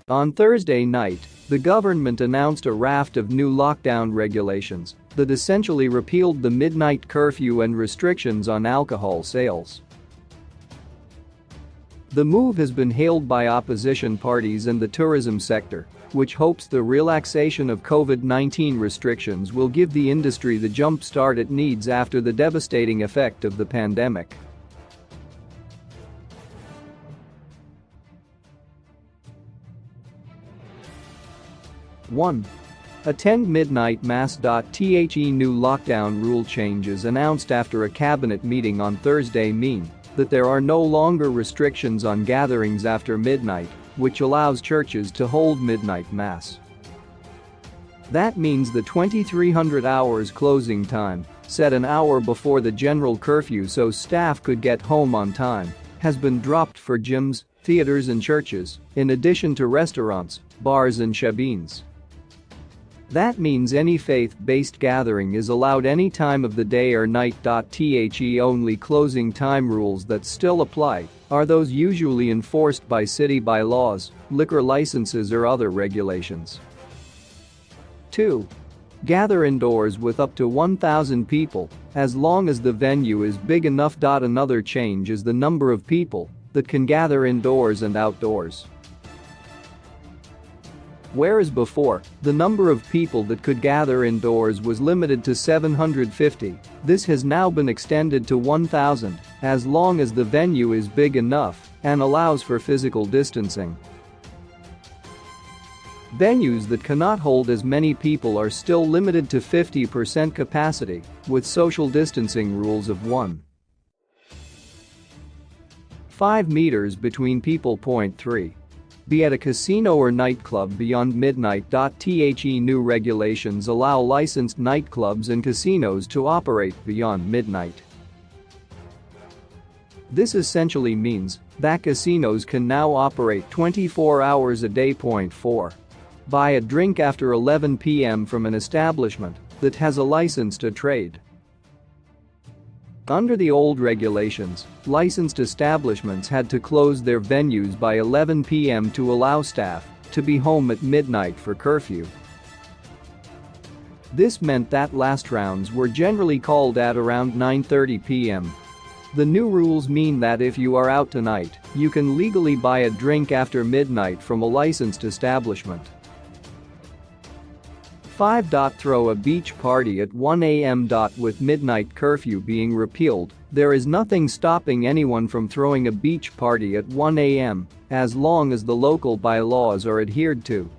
On Thursday night, the government announced a raft of new lockdown regulations that essentially repealed the midnight curfew and restrictions on alcohol sales. The move has been hailed by opposition parties and the tourism sector, which hopes the relaxation of COVID-19 restrictions will give the industry the jump start it needs after the devastating effect of the pandemic. One. Attend midnight mass. The new lockdown rule changes announced after a cabinet meeting on Thursday mean that there are no longer restrictions on gatherings after midnight, which allows churches to hold midnight mass. That means the 2300 hours closing time, set an hour before the general curfew so staff could get home on time, has been dropped for gyms, theaters and churches, in addition to restaurants, bars and shebeens. That means any faith-based gathering is allowed any time of the day or night. The only closing time rules that still apply are those usually enforced by city bylaws, liquor licenses or other regulations. 2. Gather indoors with up to 1,000 people, as long as the venue is big enough. Another change is the number of people that can gather indoors and outdoors. Whereas before, the number of people that could gather indoors was limited to 750, this has now been extended to 1,000, as long as the venue is big enough and allows for physical distancing. Venues that cannot hold as many people are still limited to 50% capacity, with social distancing rules of 1.5 meters between people. 3. Be at a casino or nightclub beyond midnight. The new regulations allow licensed nightclubs and casinos to operate beyond midnight. This essentially means that casinos can now operate 24 hours a day. 4. Buy a drink after 11 p.m. from an establishment that has a license to trade. Under the old regulations, licensed establishments had to close their venues by 11 p.m. to allow staff to be home at midnight for curfew. This meant that last rounds were generally called at around 9:30 p.m. The new rules mean that if you are out tonight, you can legally buy a drink after midnight from a licensed establishment. 5. Throw a beach party at 1 a.m. With midnight curfew being repealed, there is nothing stopping anyone from throwing a beach party at 1 a.m. as long as the local bylaws are adhered to.